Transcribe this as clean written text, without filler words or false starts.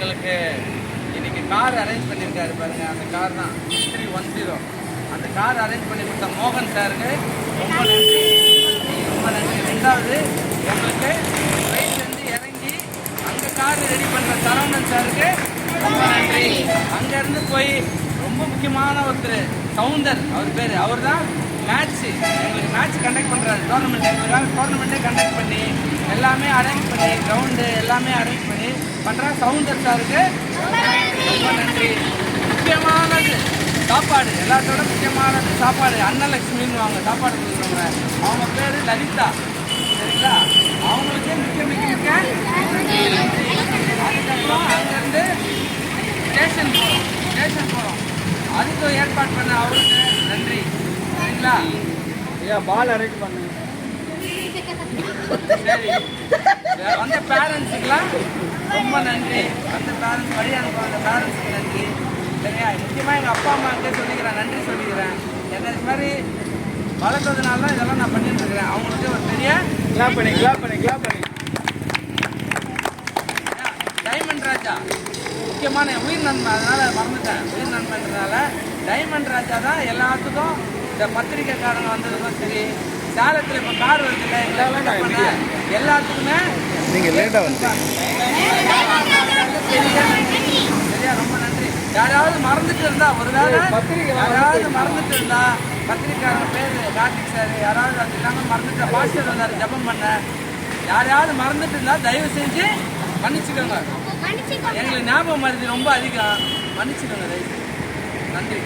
எங்களுக்கு இன்னைக்கு car arrange பண்ணியிருக்காரு பாருங்க. அந்த கார் தான் 310. அந்த கார் அரேஞ்ச் பண்ணி கொடுத்த மோகன் சாருக்கு ரொம்ப நன்றி, ரொம்ப நன்றி. ரெண்டாவது எங்களுக்கு ஃப்ளைட்லேருந்து இறங்கி அங்கே கார் ரெடி பண்ணுற சரவணன் சாருக்கு ரொம்ப நன்றி. அங்கேருந்து போய் ரொம்ப முக்கியமான ஒருத்தர் சவுந்தர், அவர் பேர், அவர் தான் எங்களுக்கு மேட்ச் கண்டக்ட் பண்ணுறாரு. டோர்னமெண்ட்டே கண்டக்ட் பண்ணி எல்லாமே அரேஞ்ச் பண்ணி கிரவுண்டு எல்லாமே அரேஞ்ச் பண்ணி பண்ணுற சவுந்தர் சாருக்கு ரொம்ப நன்றி. முக்கியமானது சாப்பாடு, எல்லாத்தோட முக்கியமானது சாப்பாடு. அன்னலட்சுமின்னு வாங்க சாப்பாடு கொடுக்குறவங்க, அவங்க பேர் லலிதா, சரிங்களா? அவங்களுக்கே மிக்க அதுக்கப்புறம் அங்கேருந்து ஸ்டேஷன் போகிறோம். அதுக்கு ஏற்பாடு பண்ண அவருக்கு நன்றி, சரிங்களா? ஐயா பால் அரேஞ்ச் பண்ணுங்க. சரி, அந்த பேரண்ட்ஸுக்கெல்லாம் ரொம்ப நன்றி. அந்த பேரண்ட்ஸ் வழி அனுப்புற அந்த பேரண்ட்ஸுக்கு நன்றி, சரியா? முக்கியமாக எங்கள் அப்பா அம்மாவுக்கே சொல்லிக்கிறேன், நன்றி சொல்லிக்கிறேன். என்ன இது மாதிரி வளர்த்ததுனால தான் இதெல்லாம் நான் பண்ணிட்டு இருக்கிறேன். அவங்களுக்கு ஒரு பெரிய கிளாப் பண்ணி டைமண்ட் ராஜா முக்கியமான உயிர் நன்மை, அதனால் மறந்துட்டேன். உயிர் நன்மைன்றதுனால டைமண்ட் ராஜா தான் எல்லாத்துக்கும், இந்த பத்திரிக்கைக்காரங்க வந்ததுக்கும் சரி, சேலத்தில் இப்போ கார் வருது இல்லை, எல்லாத்துக்குமே நீங்கள் லேட்டாக வந்து சரியா, ரொம்ப நன்றி. யாராவது மறந்துட்டு இருந்தா, ஒருவேளை யாராவது மறந்துட்டு இருந்தா, பத்திரிக்கையாளர் பேர் கார்த்திக் சார், யாராவது அது இல்லாமல் மறந்துட்டு பாஸ்டர் வந்தார் ஜபம் பண்ண, யாரையாவது மறந்துட்டு இருந்தா தயவு செஞ்சு மன்னிச்சுக்கோங்க. எங்களுக்கு ஞாபகம் மருதி ரொம்ப அதிகம், மன்னிச்சுக்கோங்க தயவு செஞ்சு. நன்றி.